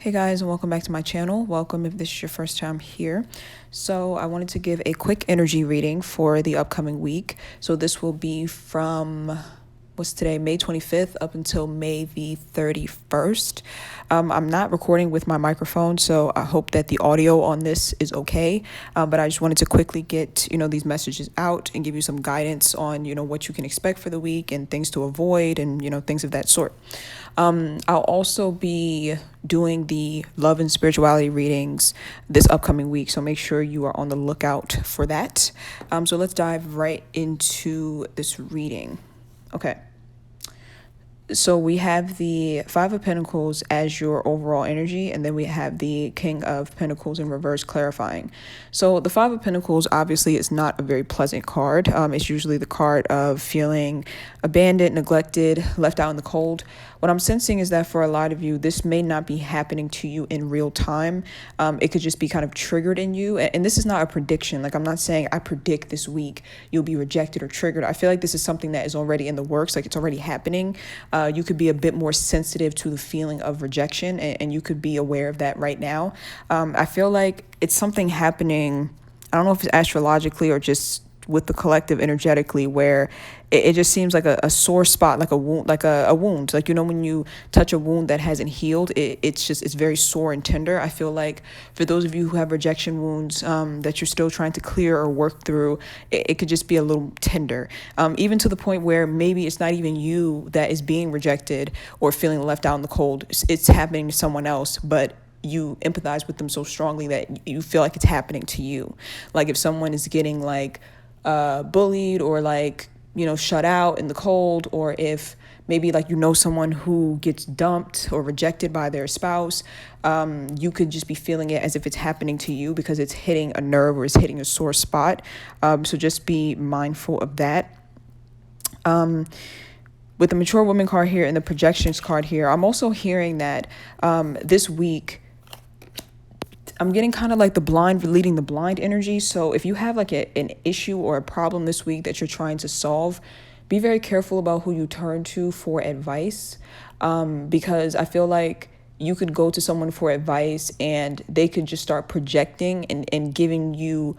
Hey guys, and welcome back to my channel. Welcome if this is your first time here. So I wanted to give a quick energy reading for the upcoming week. So this will be from, what's today, May 25th up until May the 31st. I'm not recording with my microphone, so I hope that the audio on this is okay. But I just wanted to quickly get, these messages out and give you some guidance on, what you can expect for the week and things to avoid and, things of that sort. I'll also be doing the love and spirituality readings this upcoming week, so make sure you are on the lookout for that. So let's dive right into this reading. Okay. So we have the Five of Pentacles as your overall energy, and then we have the King of Pentacles in reverse clarifying. So the Five of Pentacles obviously is not a very pleasant card. It's usually the card of feeling abandoned, neglected, left out in the cold. What I'm sensing is that for a lot of you, this may not be happening to you in real time. It could just be kind of triggered in you. And this is not a prediction. Like, I'm not saying I predict this week you'll be rejected or triggered. I feel like this is something that is already in the works, like it's already happening. You could be a bit more sensitive to the feeling of rejection, and you could be aware of that right now. I feel like it's something happening. I don't know if it's astrologically or just with the collective energetically, where it just seems like a sore spot, like a wound, like when you touch a wound that hasn't healed, it's very sore and tender. I feel like for those of you who have rejection wounds that you're still trying to clear or work through, it could just be a little tender, even to the point where maybe it's not even you that is being rejected or feeling left out in the cold. It's happening to someone else, but you empathize with them so strongly that you feel like it's happening to you. Like if someone is getting bullied or shut out in the cold, or if maybe someone who gets dumped or rejected by their spouse, you could just be feeling it as if it's happening to you because it's hitting a nerve or it's hitting a sore spot. So just be mindful of that. With the mature woman card here and the projections card here, I'm also hearing that this week I'm getting kind of like the blind leading the blind energy. So if you have an issue or a problem this week that you're trying to solve, be very careful about who you turn to for advice, because I feel like you could go to someone for advice and they could just start projecting and giving you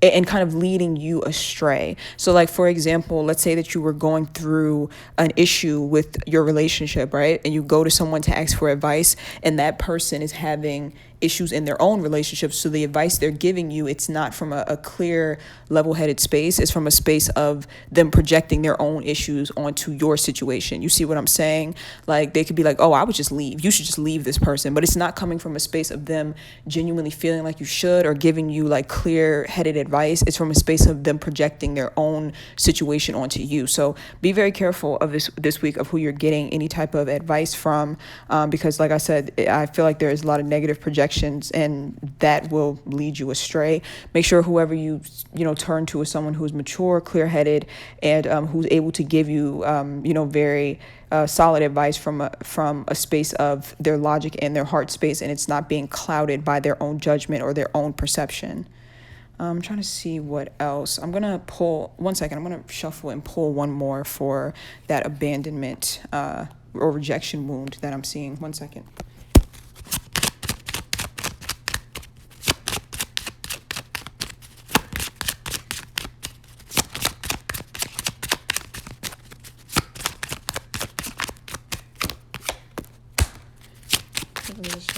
and kind of leading you astray. So for example, let's say that you were going through an issue with your relationship, right? And you go to someone to ask for advice, and that person is having issues in their own relationships. So the advice they're giving you, it's not from a clear, level-headed space. It's from a space of them projecting their own issues onto your situation. You see what I'm saying? Like they could be like, oh, I would just leave. You should just leave this person. But it's not coming from a space of them genuinely feeling like you should or giving you clear-headed advice. It's from a space of them projecting their own situation onto you. So be very careful of this week of who you're getting any type of advice from, because like I said, I feel like there is a lot of negative projections, and that will lead you astray. Make sure whoever you turn to is someone who's mature, clear-headed, and who's able to give you very solid advice from a space of their logic and their heart space, and it's not being clouded by their own judgment or their own perception. I'm trying to see what else. I'm gonna pull one second. I'm gonna shuffle and pull one more for that abandonment or rejection wound that I'm seeing. One second.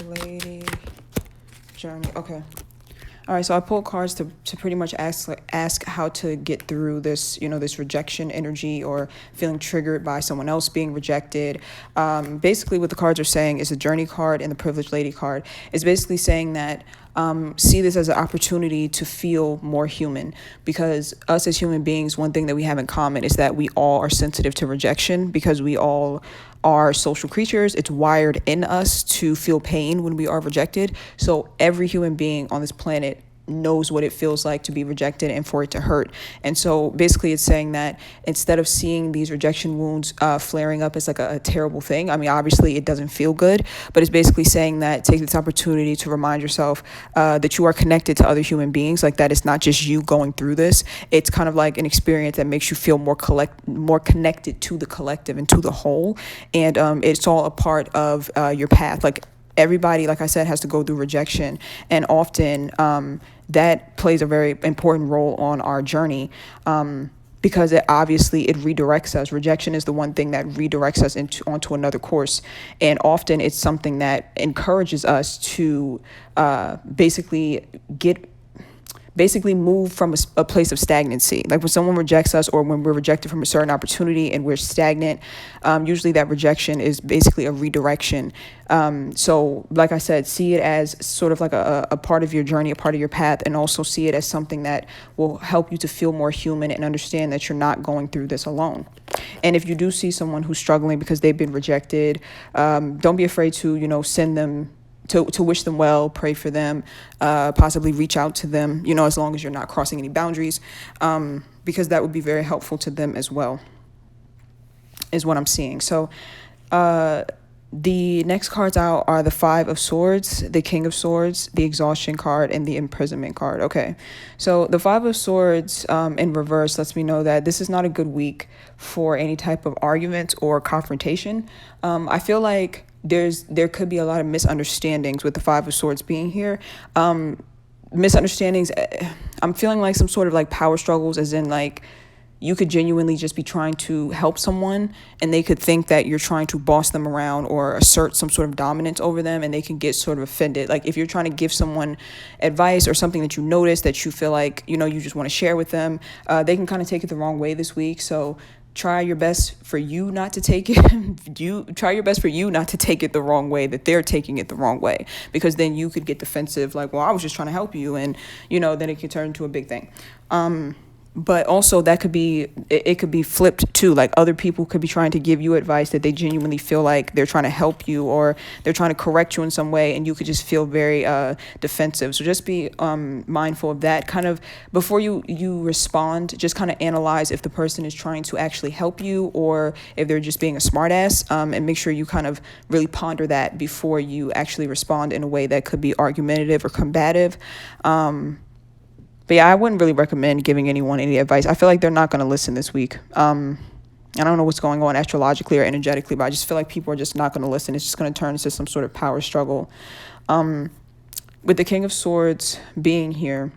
Lady journey. Okay. All right, so I pulled cards to pretty much ask how to get through this, this rejection energy or feeling triggered by someone else being rejected. Basically, what the cards are saying is the Journey card and the Privileged Lady card is basically saying that see this as an opportunity to feel more human, because us as human beings, one thing that we have in common is that we all are sensitive to rejection because we all are social creatures. It's wired in us to feel pain when we are rejected. So every human being on this planet knows what it feels like to be rejected and for it to hurt. And so basically it's saying that instead of seeing these rejection wounds flaring up as like a terrible thing, I mean, obviously it doesn't feel good, but it's basically saying that take this opportunity to remind yourself that you are connected to other human beings, like that it's not just you going through this. It's kind of like an experience that makes you feel more connected to the collective and to the whole. And it's all a part of your path. Like everybody, like I said, has to go through rejection, and often that plays a very important role on our journey. Because it obviously it redirects us. Rejection is the one thing that redirects us onto another course, and often it's something that encourages us to basically get basically move from a place of stagnancy. Like when someone rejects us, or when we're rejected from a certain opportunity and we're stagnant, usually that rejection is basically a redirection. So like I said, see it as sort of like a part of your journey, a part of your path, and also see it as something that will help you to feel more human and understand that you're not going through this alone. And if you do see someone who's struggling because they've been rejected, don't be afraid to, send them to wish them well, pray for them, possibly reach out to them, as long as you're not crossing any boundaries, because that would be very helpful to them as well, is what I'm seeing. So the next cards out are the Five of Swords, the King of Swords, the Exhaustion card, and the Imprisonment card. Okay, so the Five of Swords in reverse lets me know that this is not a good week for any type of argument or confrontation. I feel like there could be a lot of misunderstandings with the Five of Swords being here. Misunderstandings, I'm feeling like some sort of like power struggles, as in like you could genuinely just be trying to help someone and they could think that you're trying to boss them around or assert some sort of dominance over them, and they can get sort of offended. Like if you're trying to give someone advice or something that you notice that you feel like, you just want to share with them, they can kind of take it the wrong way this week. So try your best for you not to take it. Try your best for you not to take it the wrong way, that they're taking it the wrong way, because then you could get defensive, like, well, I was just trying to help you, and then it could turn into a big thing. But also that could be, it could be flipped too. Like other people could be trying to give you advice that they genuinely feel like they're trying to help you, or they're trying to correct you in some way, and you could just feel very defensive. So just be mindful of that. Kind of before you respond, just kind of analyze if the person is trying to actually help you or if they're just being a smartass, and make sure you kind of really ponder that before you actually respond in a way that could be argumentative or combative. But yeah, I wouldn't really recommend giving anyone any advice. I feel like they're not going to listen this week. I don't know what's going on astrologically or energetically, but I just feel like people are just not going to listen. It's just going to turn into some sort of power struggle. With the King of Swords being here,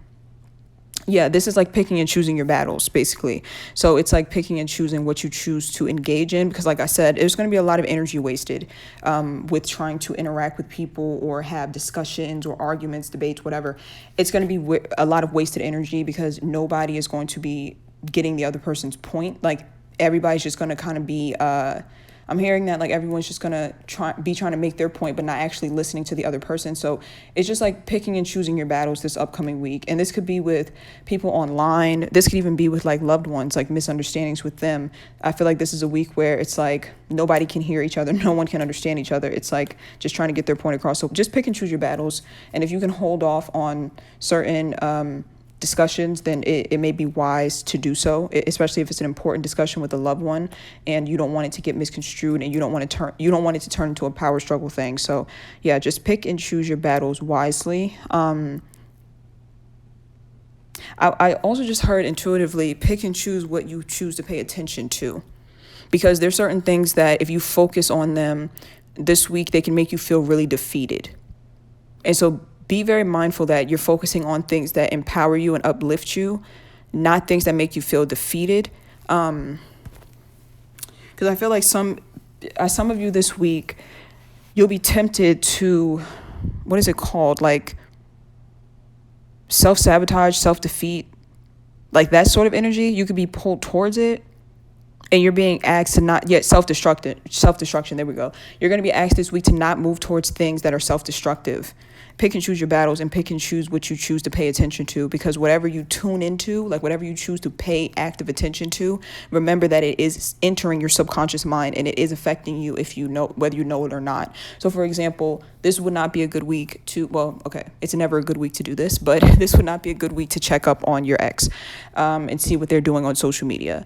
yeah, this is like picking and choosing your battles, basically. So it's like picking and choosing what you choose to engage in, because like I said, there's going to be a lot of energy wasted with trying to interact with people or have discussions or arguments, debates, whatever. It's going to be a lot of wasted energy because nobody is going to be getting the other person's point. Like everybody's just going to kind of be I'm hearing that like everyone's just gonna trying to make their point, but not actually listening to the other person. So it's just like picking and choosing your battles this upcoming week. And this could be with people online. This could even be with like loved ones, like misunderstandings with them. I feel like this is a week where it's like nobody can hear each other. No one can understand each other. It's like just trying to get their point across. So just pick and choose your battles. And if you can hold off on certain discussions, then it may be wise to do so, especially if it's an important discussion with a loved one and you don't want it to get misconstrued and you don't want it to turn into a power struggle thing. So yeah, just pick and choose your battles wisely. I also just heard intuitively, pick and choose what you choose to pay attention to, because there's certain things that if you focus on them this week, they can make you feel really defeated. And so be very mindful that you're focusing on things that empower you and uplift you, not things that make you feel defeated. Because I feel like some of you this week, you'll be tempted to, what is it called? Like self-sabotage, self-defeat, like that sort of energy. You could be pulled towards it. And you're being asked to not yet self-destruction. There we go. You're going to be asked this week to not move towards things that are self-destructive. Pick and choose your battles and pick and choose what you choose to pay attention to, because whatever you tune into, like whatever you choose to pay active attention to, remember that it is entering your subconscious mind and it is affecting you if you know, whether you know it or not. So for example, this would not be a good week to, well, okay, it's never a good week to do this, but this would not be a good week to check up on your ex and see what they're doing on social media,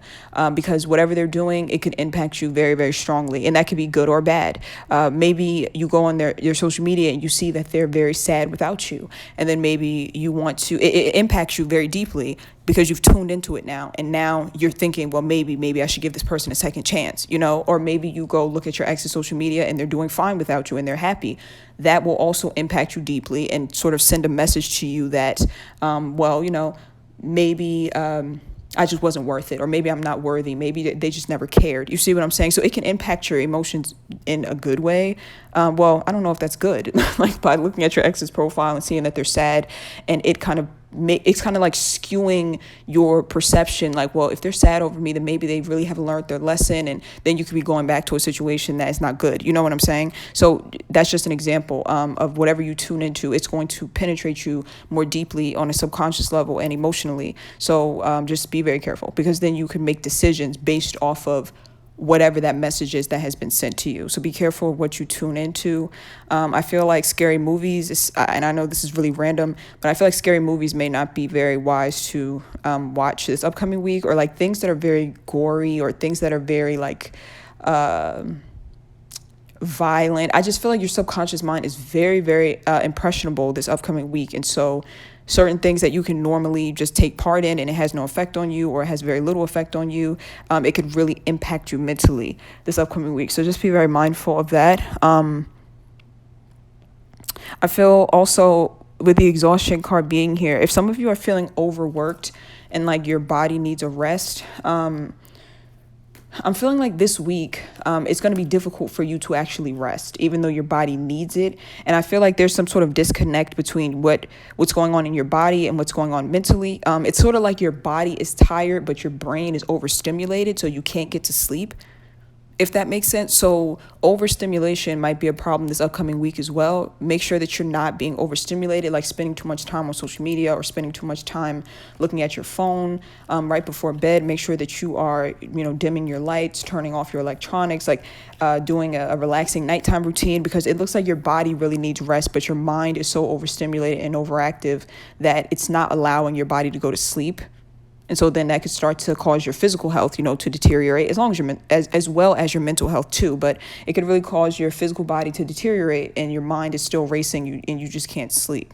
because whatever they're doing, it could impact you very, very strongly. And that could be good or bad. Maybe you go on their social media and you see that they're very sad without you. And then maybe you want to, it impacts you very deeply because you've tuned into it now. And now you're thinking, well, maybe I should give this person a second chance, or maybe you go look at your ex's social media and they're doing fine without you and they're happy. That will also impact you deeply and sort of send a message to you that, maybe I just wasn't worth it, or maybe I'm not worthy. Maybe they just never cared. You see what I'm saying? So it can impact your emotions in a good way. I don't know if that's good, like by looking at your ex's profile and seeing that they're sad, and it's kind of like skewing your perception. Like, well, if they're sad over me, then maybe they really have learned their lesson, and then you could be going back to a situation that is not good. You know what I'm saying? So that's just an example of whatever you tune into. It's going to penetrate you more deeply on a subconscious level and emotionally. So just be very careful, because then you can make decisions based off of whatever that message is that has been sent to you. So be careful what you tune into. I feel like scary movies, and I know this is really random, but I feel like scary movies may not be very wise to watch this upcoming week, or like things that are very gory or things that are very like violent. I just feel like your subconscious mind is very, very impressionable this upcoming week. And so certain things that you can normally just take part in and it has no effect on you, or it has very little effect on you, it could really impact you mentally this upcoming week. So just be very mindful of that. I feel also with the exhaustion card being here, if some of you are feeling overworked and like your body needs a rest, I'm feeling like this week, it's going to be difficult for you to actually rest, even though your body needs it. And I feel like there's some sort of disconnect between what's going on in your body and what's going on mentally. It's sort of like your body is tired, but your brain is overstimulated, so you can't get to sleep, if that makes sense. So overstimulation might be a problem this upcoming week as well. Make sure that you're not being overstimulated, like spending too much time on social media or spending too much time looking at your phone right before bed. Make sure that you are, dimming your lights, turning off your electronics, like doing a relaxing nighttime routine, because it looks like your body really needs rest, but your mind is so overstimulated and overactive that it's not allowing your body to go to sleep. And so then that could start to cause your physical health, to deteriorate, as long as as well as your mental health too. But it could really cause your physical body to deteriorate, and your mind is still racing, and you just can't sleep,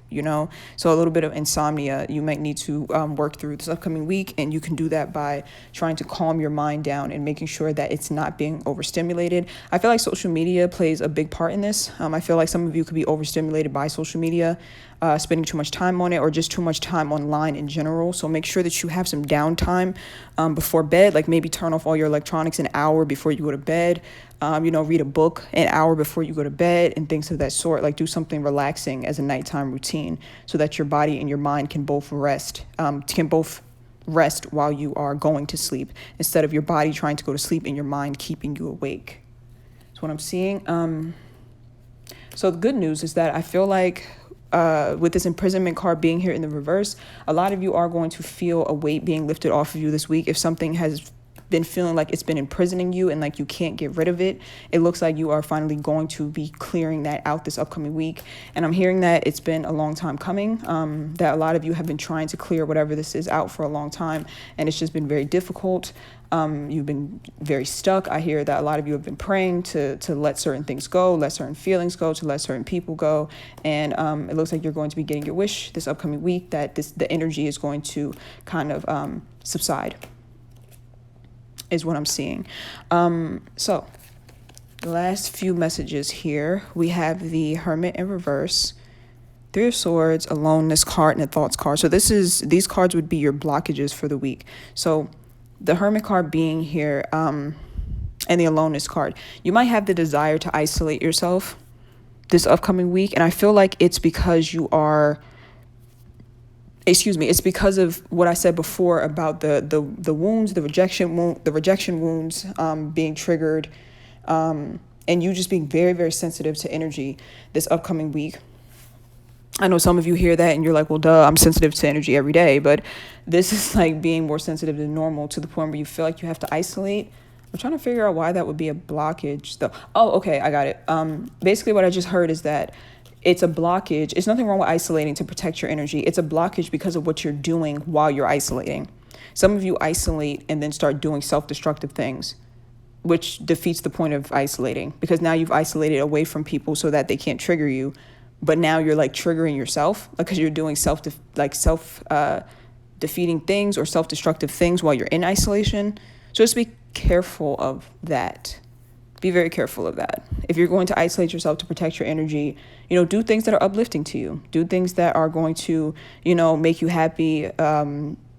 So a little bit of insomnia you might need to work through this upcoming week. And you can do that by trying to calm your mind down and making sure that it's not being overstimulated. I feel like social media plays a big part in this. I feel like some of you could be overstimulated by social media, spending too much time on it, or just too much time online in general. So make sure that you have some downtime before bed, like maybe turn off all your electronics an hour before you go to bed, read a book an hour before you go to bed, and things of that sort. Like do something relaxing as a nighttime routine so that your body and your mind can both rest, while you are going to sleep, instead of your body trying to go to sleep and your mind keeping you awake. That's what I'm seeing. So the good news is that I feel like with this imprisonment card being here in the reverse, a lot of you are going to feel a weight being lifted off of you this week. If something has been feeling like it's been imprisoning you and like you can't get rid of it, it looks like you are finally going to be clearing that out this upcoming week. And I'm hearing that it's been a long time coming, that a lot of you have been trying to clear whatever this is out for a long time, and it's just been very difficult. You've been very stuck. I hear that a lot of you have been praying to let certain things go, let certain feelings go, to let certain people go. And it looks like you're going to be getting your wish this upcoming week, that the energy is going to kind of subside, is what I'm seeing. So the last few messages here, we have the Hermit in reverse, Three of Swords, Aloneness card, and a Thoughts card. So these cards would be your blockages for the week. So the Hermit card being here, and the Aloneness card, you might have the desire to isolate yourself this upcoming week. And I feel like it's because it's because of what I said before about the wounds, the rejection wounds being triggered, and you just being very, very sensitive to energy this upcoming week. I know some of you hear that and you're like, well, duh, I'm sensitive to energy every day. But this is like being more sensitive than normal, to the point where you feel like you have to isolate. I'm trying to figure out why that would be a blockage though. Oh, okay, I got it. Basically what I just heard is that it's a blockage. It's nothing wrong with isolating to protect your energy. It's a blockage because of what you're doing while you're isolating. Some of you isolate and then start doing self-destructive things, which defeats the point of isolating, because now you've isolated away from people so that they can't trigger you. But now you're like triggering yourself because you're doing defeating things or self-destructive things while you're in isolation. So just be careful of that. Be very careful of that. If you're going to isolate yourself to protect your energy, do things that are uplifting to you. Do things that are going to, make you happy.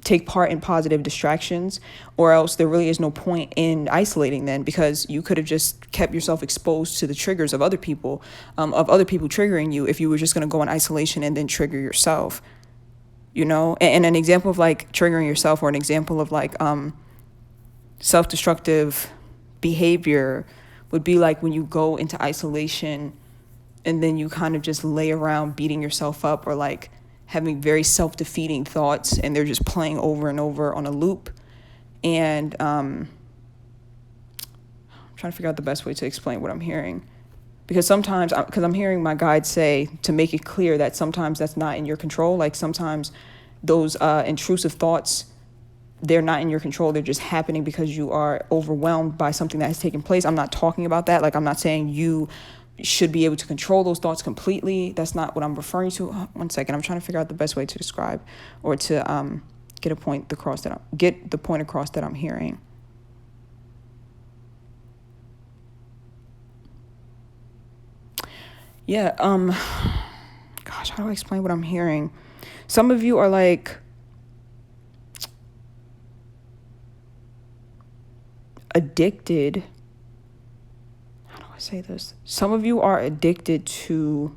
Take part in positive distractions, or else there really is no point in isolating then, because you could have just kept yourself exposed to the triggers of other people triggering you if you were just going to go in isolation and then trigger yourself, and an example of like triggering yourself, or an example of like self-destructive behavior would be like when you go into isolation and then you kind of just lay around beating yourself up, or like having very self-defeating thoughts, and they're just playing over and over on a loop. And I'm trying to figure out the best way to explain what I'm hearing, because I'm hearing my guide say to make it clear that sometimes that's not in your control. Like sometimes those intrusive thoughts, they're not in your control. They're just happening because you are overwhelmed by something that has taken place. I'm not talking about that. Like, I'm not saying you should be able to control those thoughts completely. That's not what I'm referring to. One second, I'm trying to figure out the best way to describe, or to get the point across that I'm hearing. Yeah. Gosh, how do I explain what I'm hearing? Some of you are like addicted. Say this. Some of you are addicted to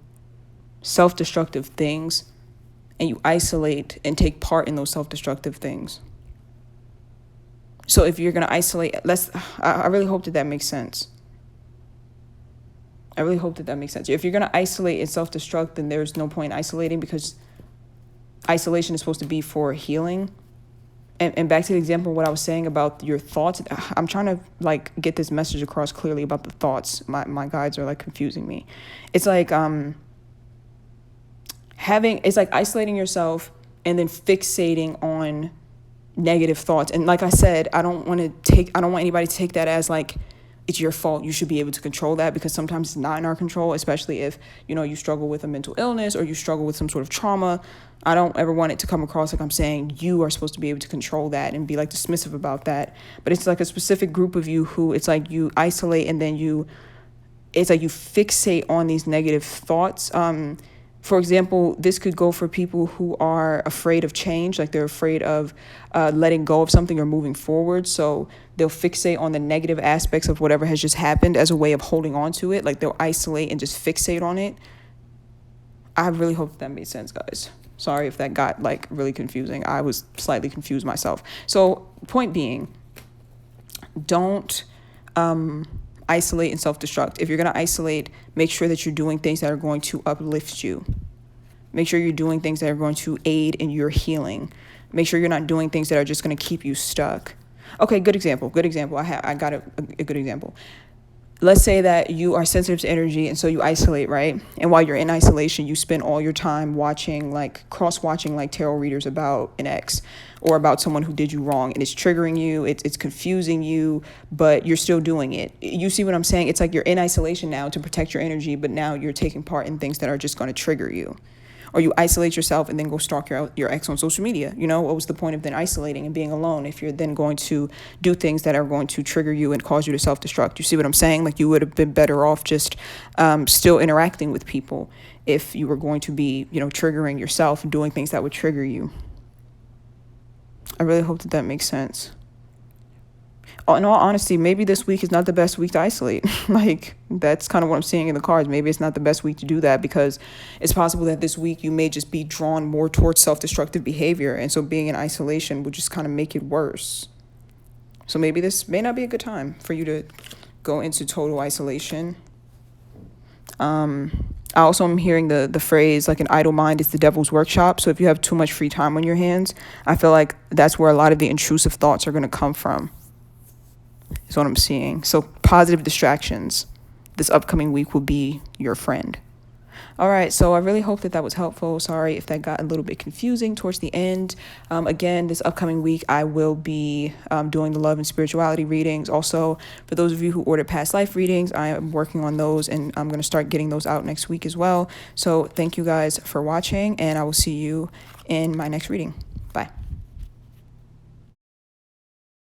self-destructive things, and you isolate and take part in those self-destructive things. So if you're going to isolate, I really hope that makes sense. If you're going to isolate and self-destruct, then there's no point in isolating, because isolation is supposed to be for healing. And back to the example of what I was saying about your thoughts, I'm trying to like get this message across clearly about the thoughts. My guides are like confusing me. It's like isolating yourself and then fixating on negative thoughts. And like I said, I don't want anybody to take that as like it's your fault. You should be able to control that, because sometimes it's not in our control, especially if, you struggle with a mental illness or you struggle with some sort of trauma. I don't ever want it to come across like I'm saying you are supposed to be able to control that and be like dismissive about that. But it's like a specific group of you who it's like you isolate and then it's like you fixate on these negative thoughts. For example, this could go for people who are afraid of change, like they're afraid of letting go of something or moving forward. So they'll fixate on the negative aspects of whatever has just happened as a way of holding on to it. Like they'll isolate and just fixate on it. I really hope that made sense, guys. Sorry if that got like really confusing. I was slightly confused myself. So point being, don't isolate and self-destruct. If you're going to isolate, make sure that you're doing things that are going to uplift you. Make sure you're doing things that are going to aid in your healing. Make sure you're not doing things that are just going to keep you stuck. Okay, good example. I got a good example. Let's say that you are sensitive to energy, and so you isolate, right? And while you're in isolation, you spend all your time cross-watching like tarot readers about an ex or about someone who did you wrong, and it's triggering you, it's confusing you, but you're still doing it. You see what I'm saying? It's like you're in isolation now to protect your energy, but now you're taking part in things that are just going to trigger you. Or you isolate yourself and then go stalk your ex on social media. What was the point of then isolating and being alone if you're then going to do things that are going to trigger you and cause you to self-destruct? You see what I'm saying? Like, you would have been better off just still interacting with people if you were going to be, triggering yourself and doing things that would trigger you. I really hope that makes sense. In all honesty, maybe this week is not the best week to isolate. Like, that's kind of what I'm seeing in the cards. Maybe it's not the best week to do that, because it's possible that this week you may just be drawn more towards self-destructive behavior. And so being in isolation would just kind of make it worse. So maybe this may not be a good time for you to go into total isolation. I also am hearing the phrase, like, an idle mind is the devil's workshop. So if you have too much free time on your hands, I feel like that's where a lot of the intrusive thoughts are going to come from. Is what I'm seeing. So positive distractions this upcoming week will be your friend. All right, so I really hope that that was helpful. Sorry if that got a little bit confusing towards the end. Again, this upcoming week, I will be doing the love and spirituality readings. Also, for those of you who ordered past life readings, I am working on those, and I'm going to start getting those out next week as well. So thank you guys for watching, and I will see you in my next reading. Bye.